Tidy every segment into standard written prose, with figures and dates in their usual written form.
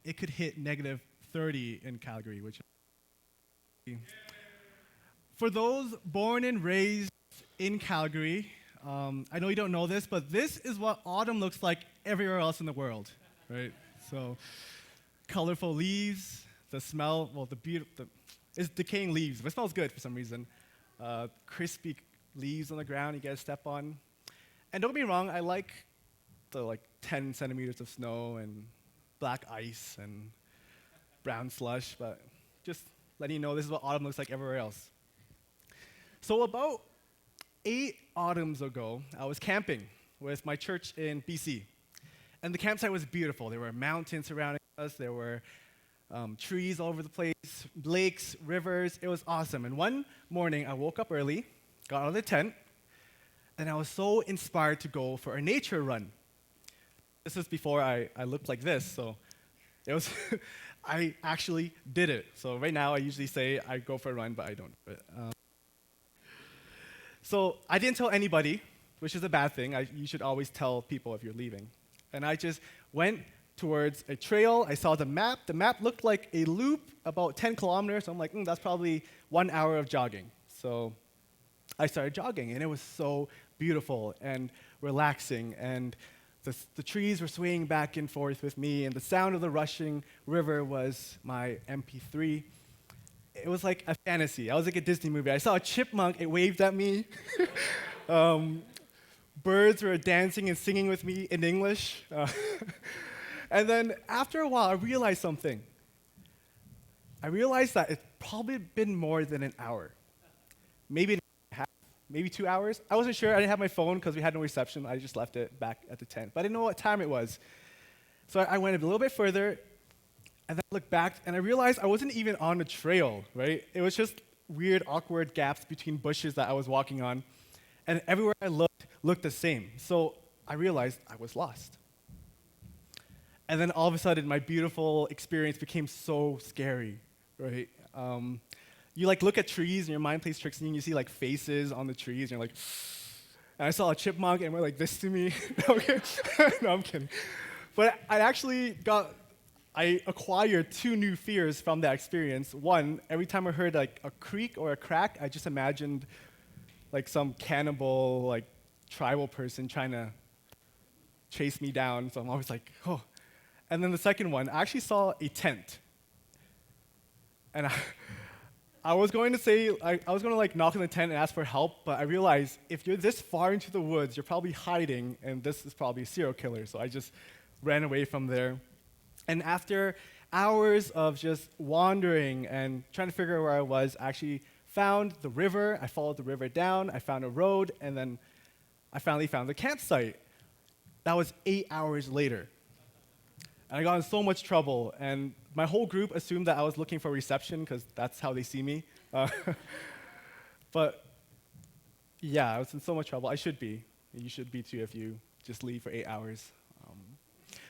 it could hit negative 30 in Calgary, which for those born and raised in Calgary, I know you don't know this, but this is what autumn looks like everywhere else in the world, right? So, colorful leaves, the smell, well, it's decaying leaves, but it smells good for some reason. Crispy leaves on the ground you get to step on. And don't get me wrong, I like the 10 centimeters of snow and black ice and brown slush, but just letting you know this is what autumn looks like everywhere else. So about 8 autumns ago, I was camping with my church in BC. And the campsite was beautiful. There were mountains surrounding us. There were trees all over the place, lakes, rivers. It was awesome. And one morning, I woke up early, got out of the tent, and I was so inspired to go for a nature run. This was before I looked like this, so it was I actually did it. So right now, I usually say I go for a run, but I don't. So I didn't tell anybody, which is a bad thing. You should always tell people if you're leaving. And I just went towards a trail. I saw the map. The map looked like a loop about 10 kilometers. So I'm like, that's probably 1 hour of jogging. So I started jogging, and it was so beautiful and relaxing. And the trees were swaying back and forth with me, and the sound of the rushing river was my MP3. It was like a fantasy. I was like a Disney movie. I saw a chipmunk. It waved at me. Birds were dancing and singing with me in English. And then after a while, I realized something. I realized that it's probably been more than an hour. Maybe an hour and a half, maybe 2 hours. I wasn't sure. I didn't have my phone because we had no reception. I just left it back at the tent. But I didn't know what time it was. So I went a little bit further, and then I looked back, and I realized I wasn't even on a trail, right? It was just weird, awkward gaps between bushes that I was walking on. And everywhere I looked the same. So I realized I was lost. And then all of a sudden, my beautiful experience became so scary, right? You look at trees, and your mind plays tricks on you, and you see faces on the trees, and you're like, and I saw a chipmunk, and it went like this to me. No, I'm kidding. But I acquired 2 new fears from that experience. One, every time I heard a creak or a crack, I just imagined some cannibal, tribal person trying to chase me down. So I'm always like, oh. And then the second one, I actually saw a tent. And I was going to say, I was going to knock on the tent and ask for help, but I realized if you're this far into the woods, you're probably hiding, and this is probably a serial killer. So I just ran away from there. And after hours of just wandering and trying to figure out where I was, I actually found the river. I followed the river down. I found a road, and then I finally found the campsite. That was 8 hours later. And I got in so much trouble, and my whole group assumed that I was looking for reception because that's how they see me. But yeah, I was in so much trouble. I should be. You should be too if you just leave for 8 hours.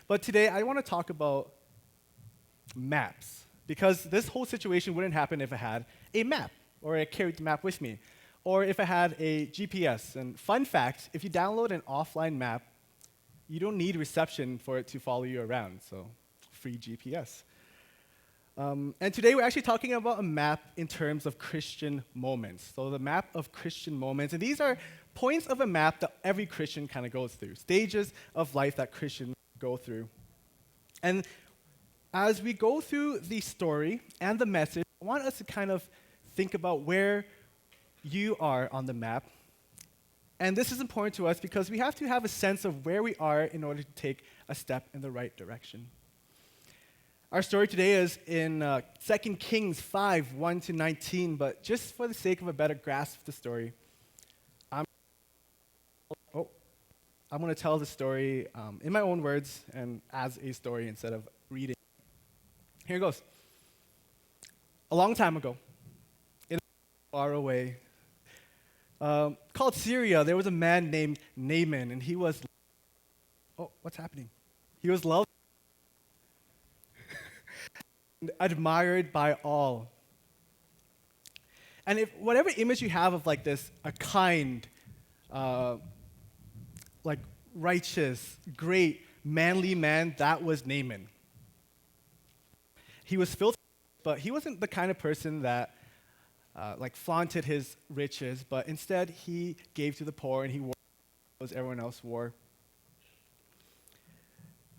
But today, I want to talk about maps, because this whole situation wouldn't happen if I had a map, or I carried the map with me, or if I had a GPS. And fun fact, if you download an offline map, you don't need reception for it to follow you around, so free GPS. And today we're actually talking about a map in terms of Christian moments. So the map of Christian moments, and these are points of a map that every Christian kind of goes through, stages of life that Christians go through. And as we go through the story and the message, I want us to kind of think about where you are on the map. And this is important to us because we have to have a sense of where we are in order to take a step in the right direction. Our story today is in 2 Kings 5, 1 to 19, but just for the sake of a better grasp of the story, I'm going to tell the story in my own words and as a story instead of reading. Here it goes. A long time ago, in a far away, called Syria, there was a man named Naaman, and he was, what's happening? He was loved and admired by all. And if whatever image you have of this, a kind, righteous, great, manly man, that was Naaman. He was filthy, but he wasn't the kind of person that like flaunted his riches, but instead he gave to the poor and he wore clothes everyone else wore.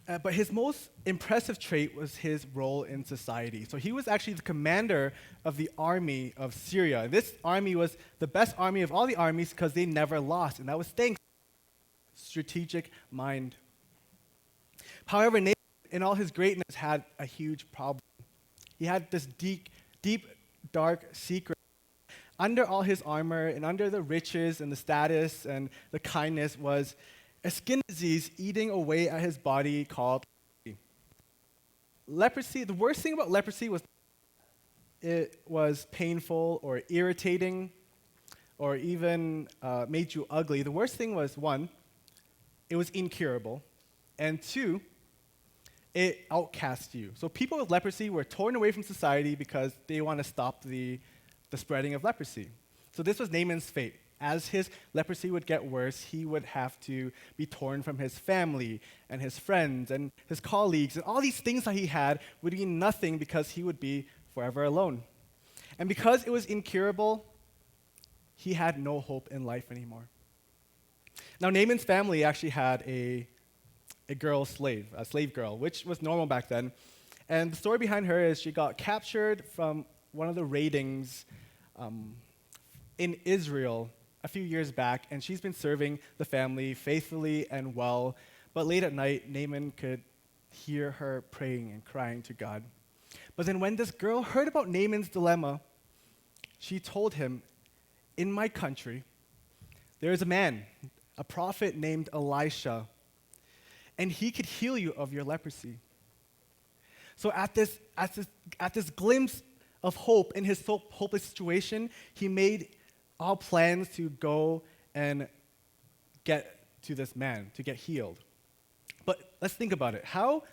But his most impressive trait was his role in society. So he was actually the commander of the army of Syria. And this army was the best army of all the armies because they never lost, and that was thanks to strategic mind. However, Naaman, in all his greatness, had a huge problem. He had this deep, dark secret. Under all his armor and under the riches and the status and the kindness was a skin disease eating away at his body called leprosy. Leprosy, the worst thing about leprosy was it was painful or irritating or even made you ugly. The worst thing was, one, it was incurable, and two, it outcast you. So people with leprosy were torn away from society because they want to stop the spreading of leprosy. So this was Naaman's fate. As his leprosy would get worse, he would have to be torn from his family and his friends and his colleagues, and all these things that he had would mean nothing because he would be forever alone. And because it was incurable, he had no hope in life anymore. Now, Naaman's family actually had a slave girl, which was normal back then. And the story behind her is she got captured from one of the raidings in Israel a few years back, and she's been serving the family faithfully and well. But late at night, Naaman could hear her praying and crying to God. But then when this girl heard about Naaman's dilemma, she told him, "In my country, there is a man, a prophet named Elisha, and he could heal you of your leprosy." So at this glimpse of hope in his hopeless situation, he made all plans to go and get to this man, to get healed. But let's think about it. How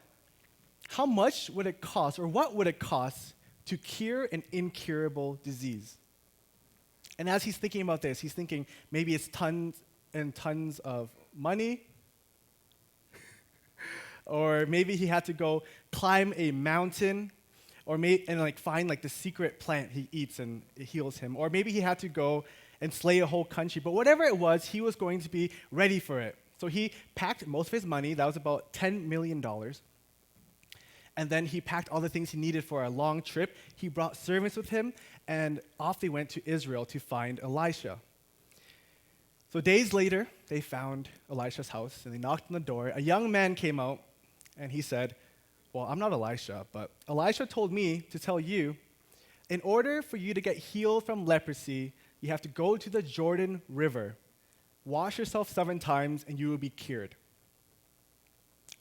much would it cost, or what would it cost to cure an incurable disease? And as he's thinking about this, he's thinking maybe it's tons and tons of money, or maybe he had to go climb a mountain, or find the secret plant he eats and it heals him. Or maybe he had to go and slay a whole country. But whatever it was, he was going to be ready for it. So he packed most of his money, that was about $10 million. And then he packed all the things he needed for a long trip. He brought servants with him, and off they went to Israel to find Elisha. So days later, they found Elisha's house, and they knocked on the door. A young man came out, and he said, "Well, I'm not Elisha, but Elisha told me to tell you, in order for you to get healed from leprosy, you have to go to the Jordan River, wash yourself 7 times, and you will be cured."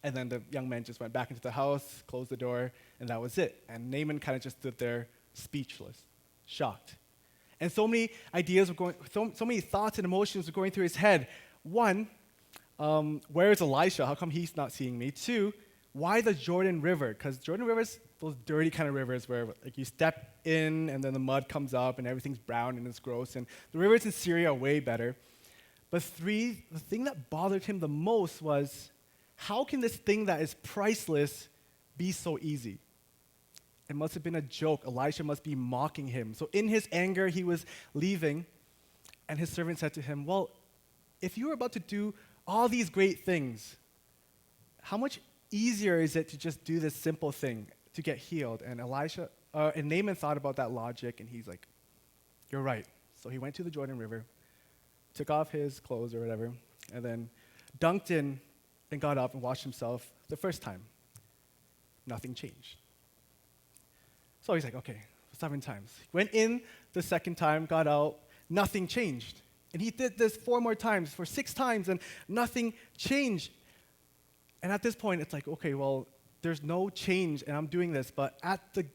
And then the young man just went back into the house, closed the door, and that was it. And Naaman kind of just stood there speechless, shocked. And so many ideas were going, so many thoughts and emotions were going through his head. One, where is Elisha? How come he's not seeing me? 2, why the Jordan River? Because Jordan River's those dirty kind of rivers where you step in and then the mud comes up and everything's brown and it's gross. And the rivers in Syria are way better. But 3, the thing that bothered him the most was, how can this thing that is priceless be so easy? It must have been a joke. Elisha must be mocking him. So in his anger, he was leaving, and his servant said to him, "Well, if you were about to do all these great things, how much easier is it to just do this simple thing to get healed?" And Naaman thought about that logic, and he's like, "You're right." So he went to the Jordan River, took off his clothes or whatever, and then dunked in and got up and washed himself the first time. Nothing changed. So he's like, okay, 7 times. Went in the second time, got out, nothing changed. And he did this 4 more times, for 6 times, and nothing changed. And at this point, it's like, okay, well, there's no change, and I'm doing this. But at the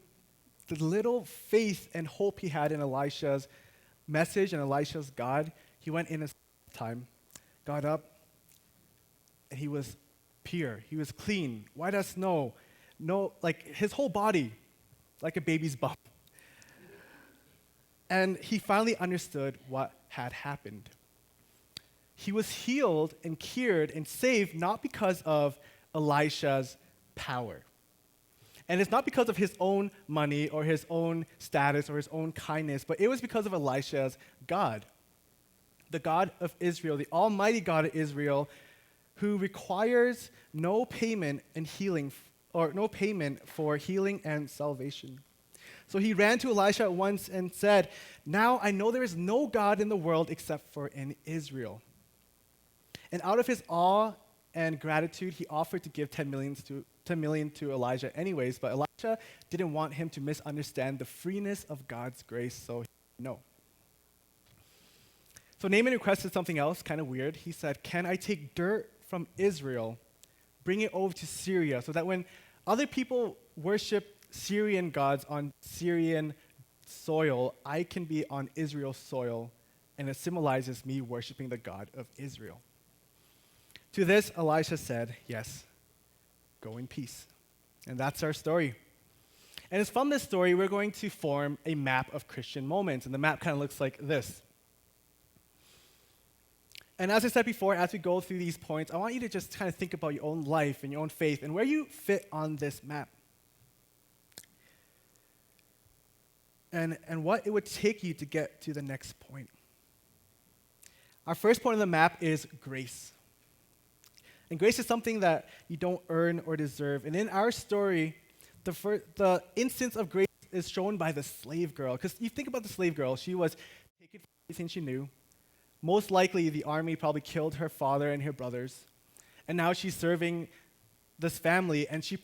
little faith and hope he had in Elisha's message and Elisha's God, he went in a time, got up, and he was pure. He was clean, white as snow. No, like his whole body, like a baby's bump. And he finally understood what had happened. He was healed and cured and saved not because of Elisha's power. And it's not because of his own money or his own status or his own kindness, but it was because of Elisha's God, the God of Israel, the Almighty God of Israel, who requires no payment and healing, or no payment for healing and salvation. So he ran to Elisha at once and said, "Now I know there is no God in the world except for in Israel." And out of his awe and gratitude, he offered to give 10 million to Elijah anyways, but Elisha didn't want him to misunderstand the freeness of God's grace, so he said no. So Naaman requested something else, kind of weird. He said, "Can I take dirt from Israel, bring it over to Syria, so that when other people worship Syrian gods on Syrian soil, I can be on Israel's soil, and it symbolizes me worshiping the God of Israel." To this, Elisha said, "Yes, go in peace." And that's our story. And it's from this story we're going to form a map of Christian moments. And the map kind of looks like this. And as I said before, as we go through these points, I want you to just kind of think about your own life and your own faith and where you fit on this map. And what it would take you to get to the next point. Our first point on the map is grace. And grace is something that you don't earn or deserve. And in our story, the instance of grace is shown by the slave girl. Because you think about the slave girl, she was taken for everything she knew. Most likely, the army probably killed her father and her brothers. And now she's serving this family, and she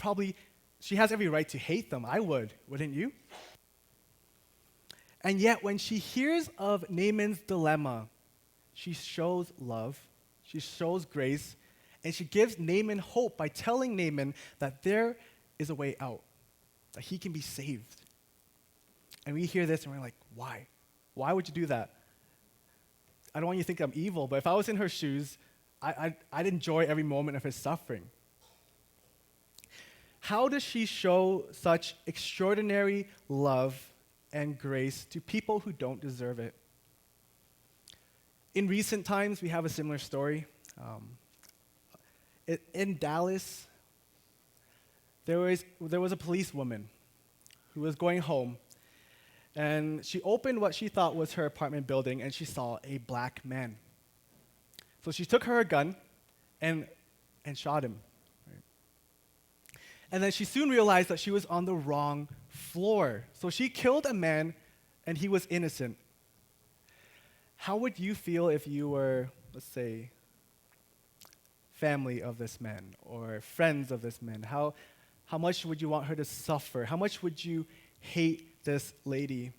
has every right to hate them. I would, wouldn't you? And yet, when she hears of Naaman's dilemma, she shows love, she shows grace, and she gives Naaman hope by telling Naaman that there is a way out, that he can be saved. And we hear this and we're like, why? Why would you do that? I don't want you to think I'm evil, but if I was in her shoes, I'd enjoy every moment of his suffering. How does she show such extraordinary love and grace to people who don't deserve it? In recent times, we have a similar story. In Dallas, there was a policewoman who was going home, and she opened what she thought was her apartment building, and she saw a black man. So she took her gun and shot him. Right? And then she soon realized that she was on the wrong floor. So she killed a man, and he was innocent. How would you feel if you were, let's say, family of this man or friends of this man? How much would you want her to suffer? How much would you hate this lady?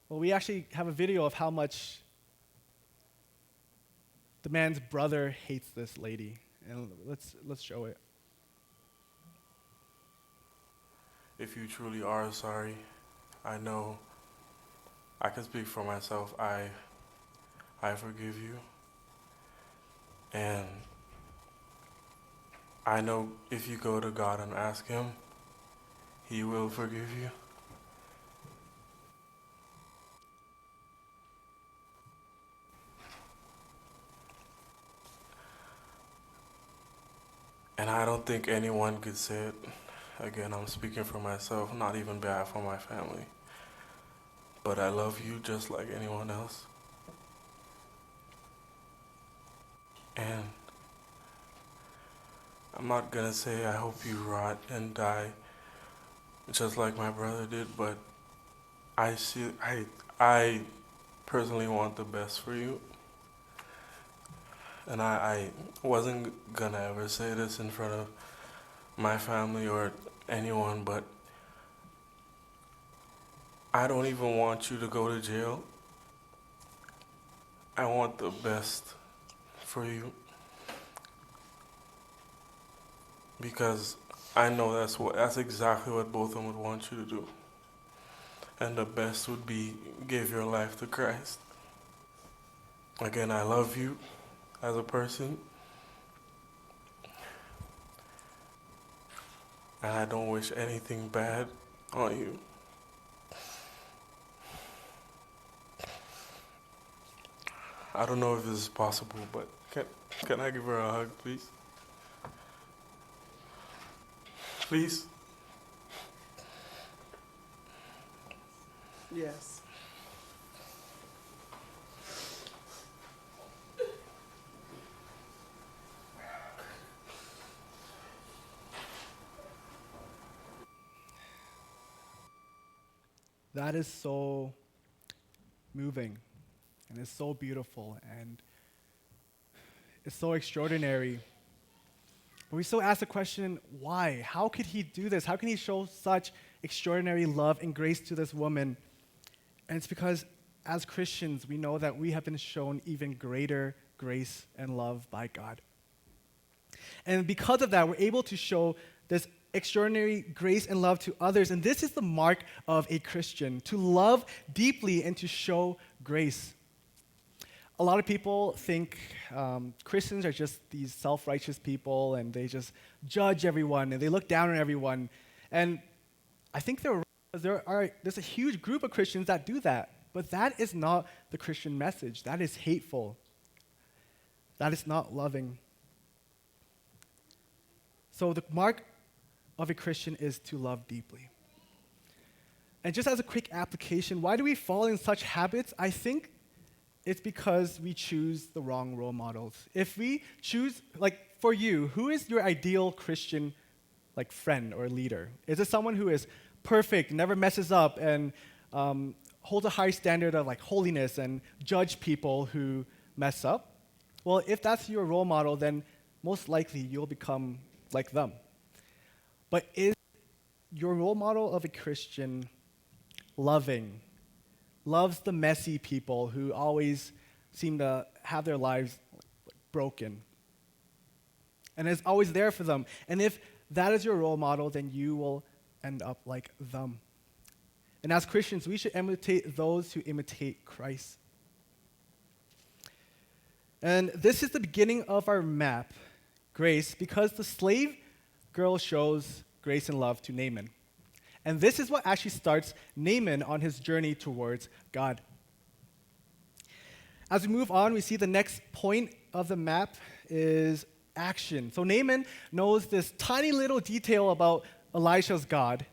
Well, we actually have a video of how much the man's brother hates this lady, and let's show it. If you truly are sorry, I know I can speak for myself. I forgive you. And I know if you go to God and ask Him, He will forgive you. And I don't think anyone could say it. Again, I'm speaking for myself, not even bad for my family. But I love you just like anyone else. And I'm not gonna say I hope you rot and die just like my brother did, but I personally want the best for you. And I wasn't gonna ever say this in front of my family or anyone, but I don't even want you to go to jail. I want the best for you. Because I know that's exactly what both of them would want you to do. And the best would be give your life to Christ. Again, I love you as a person. And I don't wish anything bad on you. I don't know if this is possible, but can I give her a hug, please? Please? Yes. That is so moving, and it's so beautiful, and it's so extraordinary. But we still ask the question, why? How could he do this? How can he show such extraordinary love and grace to this woman? And it's because as Christians, we know that we have been shown even greater grace and love by God. And because of that, we're able to show this extraordinary grace and love to others. And this is the mark of a Christian, to love deeply and to show grace. A lot of people think Christians are just these self-righteous people and they just judge everyone and they look down on everyone. And I think there's a huge group of Christians that do that. But that is not the Christian message. That is hateful. That is not loving. So the mark of a Christian is to love deeply. And just as a quick application, why do we fall in such habits? I think it's because we choose the wrong role models. If we choose, like for you, who is your ideal Christian like friend or leader? Is it someone who is perfect, never messes up, and holds a high standard of like holiness and judge people who mess up? Well, if that's your role model, then most likely you'll become like them. But is your role model of a Christian loving, loves the messy people who always seem to have their lives broken, and is always there for them? And if that is your role model, then you will end up like them. And as Christians, we should imitate those who imitate Christ. And this is the beginning of our map, grace, because the slave girl shows grace and love to Naaman. And this is what actually starts Naaman on his journey towards God. As we move on, we see the next point of the map is action. So Naaman knows this tiny little detail about Elisha's God.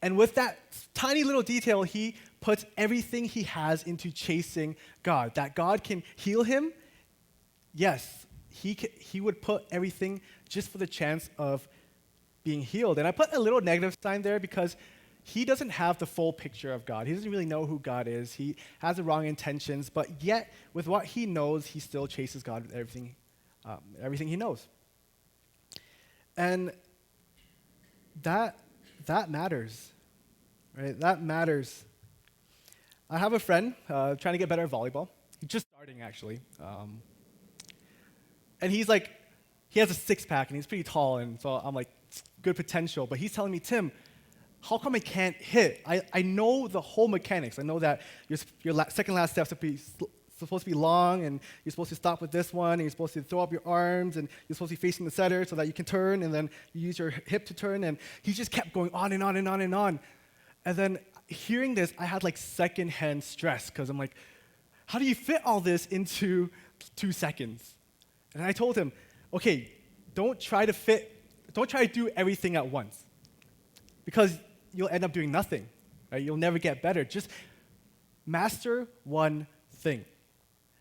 And with that tiny little detail, he puts everything he has into chasing God. That God can heal him. Yes, he would put everything just for the chance of being healed. And I put a little negative sign there because he doesn't have the full picture of God. He doesn't really know who God is. He has the wrong intentions, but yet with what he knows, he still chases God with everything he knows. And that matters, right? That matters. I have a friend trying to get better at volleyball. He's just starting, actually. And he has a six-pack, and he's pretty tall, and so I'm like, good potential. But he's telling me, Tim, how come I can't hit? I know the whole mechanics. I know that your second last step is supposed to be long, and you're supposed to stop with this one, and you're supposed to throw up your arms, and you're supposed to be facing the setter so that you can turn, and then you use your hip to turn. And he just kept going on and on and on and on. And then hearing this, I had like secondhand stress because I'm like, how do you fit all this into 2 seconds? And I told him, okay, don't try to do everything at once, because you'll end up doing nothing, right? You'll never get better. Just master one thing.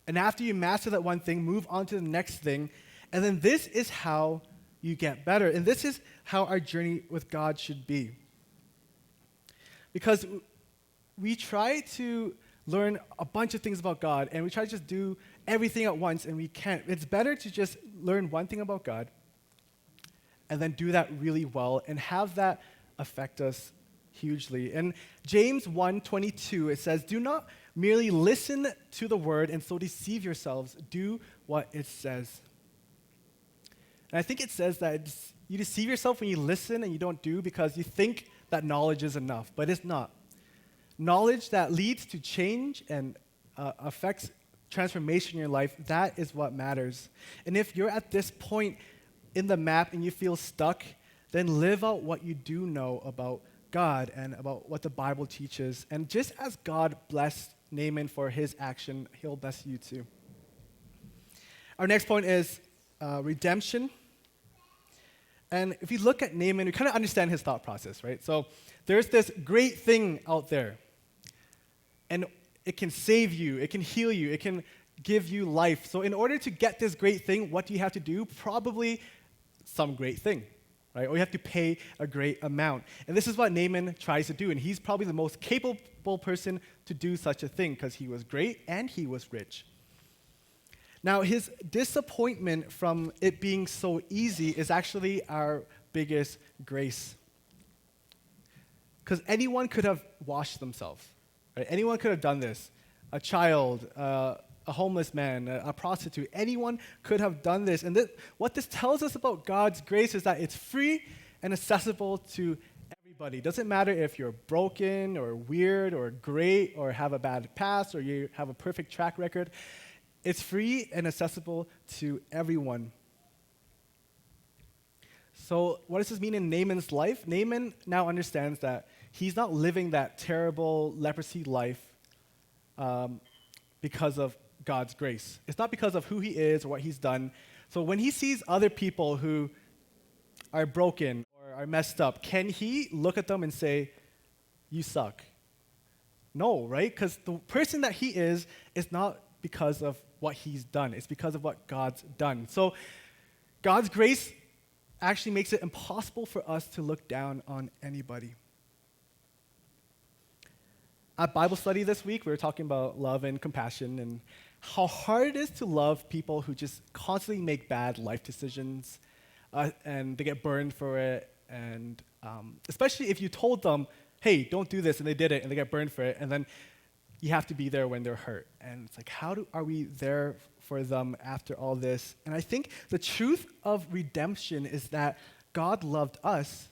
And after you master that one thing, move on to the next thing. And then this is how you get better. And this is how our journey with God should be. Because we try to learn a bunch of things about God, and we try to just do everything at once, and we can't. It's better to just learn one thing about God and then do that really well and have that affect us hugely. In James 1:22, it says, "Do not merely listen to the word and so deceive yourselves. Do what it says." And I think it says that you deceive yourself when you listen and you don't do because you think that knowledge is enough, but it's not. Knowledge that leads to change and affects transformation in your life, that is what matters. And if you're at this point in the map and you feel stuck, then live out what you do know about God and about what the Bible teaches. And just as God blessed Naaman for his action, he'll bless you too. Our next point is redemption. And if you look at Naaman, we kind of understand his thought process, right? So there's this great thing out there. And it can save you, it can heal you, it can give you life. So in order to get this great thing, what do you have to do? Probably some great thing, right? Or you have to pay a great amount. And this is what Naaman tries to do, and he's probably the most capable person to do such a thing because he was great and he was rich. Now, his disappointment from it being so easy is actually our biggest grace. Because anyone could have washed themselves, right? Anyone could have done this. A child, a homeless man, a prostitute, anyone could have done this. And what this tells us about God's grace is that it's free and accessible to everybody. It doesn't matter if you're broken or weird or great or have a bad past or you have a perfect track record. It's free and accessible to everyone. So what does this mean in Naaman's life? Naaman now understands that he's not living that terrible leprosy life because of God's grace. It's not because of who he is or what he's done. So when he sees other people who are broken or are messed up, can he look at them and say, you suck? No, right? Because the person that he is not because of what he's done. It's because of what God's done. So God's grace actually makes it impossible for us to look down on anybody. At Bible study this week, we were talking about love and compassion and how hard it is to love people who just constantly make bad life decisions and they get burned for it. And especially if you told them, hey, don't do this, and they did it, and they get burned for it, and then you have to be there when they're hurt. And it's like, are we there for them after all this? And I think the truth of redemption is that God loved us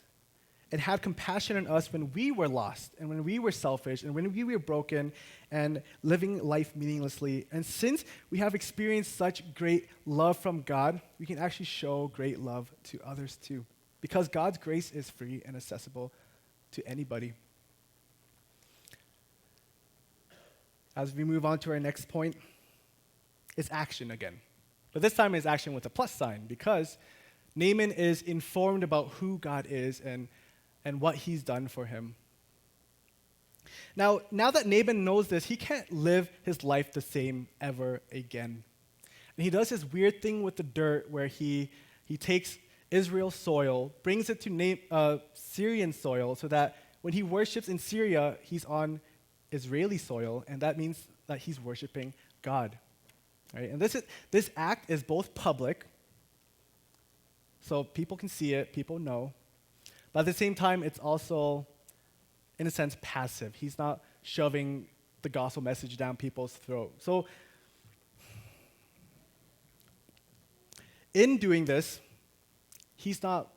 and had compassion on us when we were lost and when we were selfish and when we were broken and living life meaninglessly. And since we have experienced such great love from God, we can actually show great love to others too, because God's grace is free and accessible to anybody. As we move on to our next point, it's action again. But this time it's action with a plus sign, because Naaman is informed about who God is and what he's done for him. Now that Naaman knows this, he can't live his life the same ever again. And he does this weird thing with the dirt where he takes Israel's soil, brings it to Syrian soil, so that when he worships in Syria, he's on Israeli soil, and that means that he's worshiping God. Right? And this act is both public, so people can see it, people know, but at the same time, it's also, in a sense, passive. He's not shoving the gospel message down people's throat. So, in doing this, he's not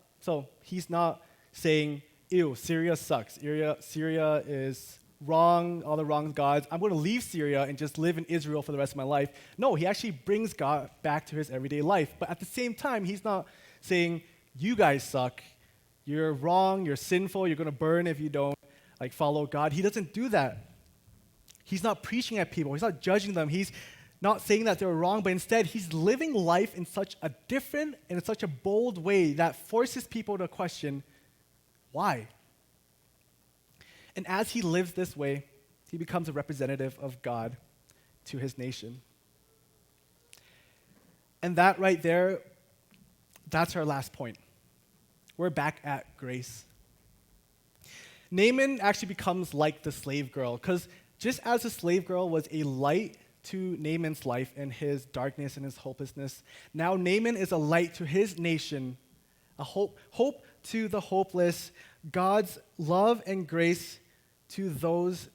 saying, ew, Syria sucks. Syria is wrong, all the wrong gods. I'm going to leave Syria and just live in Israel for the rest of my life. No, he actually brings God back to his everyday life. But at the same time, he's not saying, you guys suck. You're wrong, you're sinful, you're going to burn if you don't follow God. He doesn't do that. He's not preaching at people. He's not judging them. He's not saying that they're wrong, but instead he's living life in such a different and in such a bold way that forces people to question, why? And as he lives this way, he becomes a representative of God to his nation. And that right there, that's our last point. We're back at grace. Naaman actually becomes like the slave girl, because just as the slave girl was a light to Naaman's life and his darkness and his hopelessness, now Naaman is a light to his nation, a hope to the hopeless, God's love and grace to those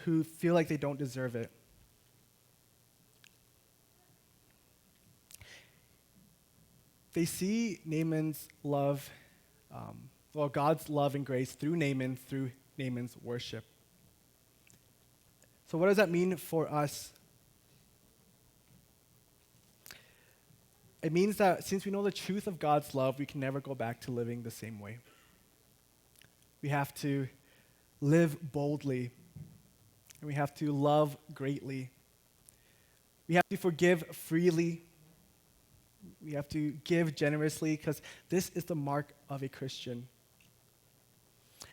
who feel like they don't deserve it. They see Naaman's love, God's love and grace through Naaman's worship. So what does that mean for us? It means that since we know the truth of God's love, we can never go back to living the same way. We have to live boldly, and we have to love greatly. We have to forgive freely. We have to give generously, because this is the mark of a Christian.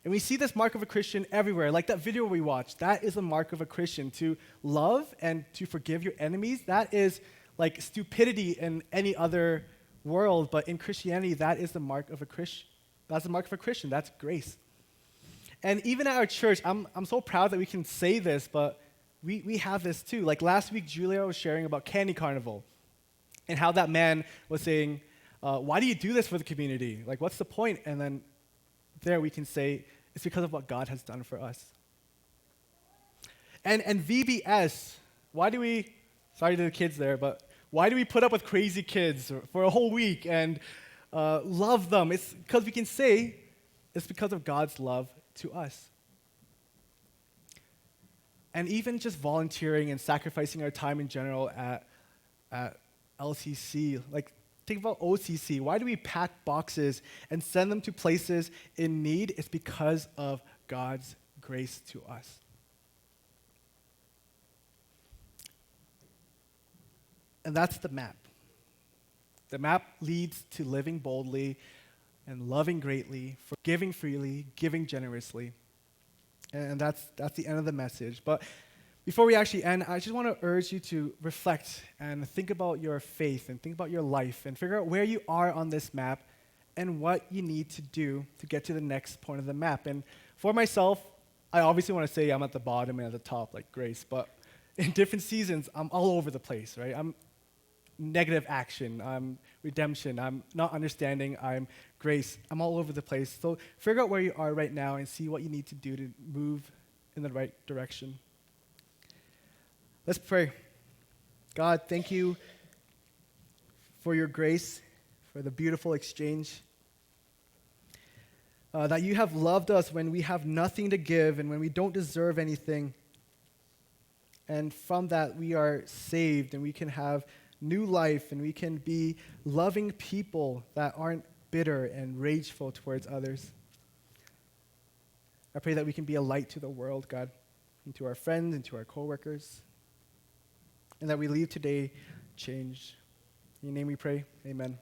And we see this mark of a Christian everywhere. Like that video we watched, that is a mark of a Christian. To love and to forgive your enemies, that is like stupidity in any other world, but in Christianity, that is the mark of a Christian. That's the mark of a Christian. That's grace. And even at our church, I'm so proud that we can say this, but we have this too. Like last week, Julia was sharing about Candy Carnival and how that man was saying, why do you do this for the community? Like, what's the point? And then there we can say, it's because of what God has done for us. And VBS, why do we, sorry to the kids there, but why do we put up with crazy kids for a whole week and love them? It's because we can say it's because of God's love to us. And even just volunteering and sacrificing our time in general at LCC, like think about OCC. Why do we pack boxes and send them to places in need? It's because of God's grace to us. And that's the map. The map leads to living boldly and loving greatly, forgiving freely, giving generously. And that's the end of the message. But before we actually end, I just want to urge you to reflect and think about your faith and think about your life and figure out where you are on this map and what you need to do to get to the next point of the map. And for myself, I obviously want to say I'm at the bottom and at the top, like Grace, but in different seasons, I'm all over the place, right? I'm negative action, I'm redemption, I'm not understanding, I'm grace. I'm all over the place. So figure out where you are right now and see what you need to do to move in the right direction. Let's pray. God, thank you for your grace, for the beautiful exchange. That you have loved us when we have nothing to give and when we don't deserve anything. And from that, we are saved and we can have new life and we can be loving people that aren't bitter and rageful towards others. I pray that we can be a light to the world, God, and to our friends and to our coworkers, and that we leave today changed. In your name we pray, amen.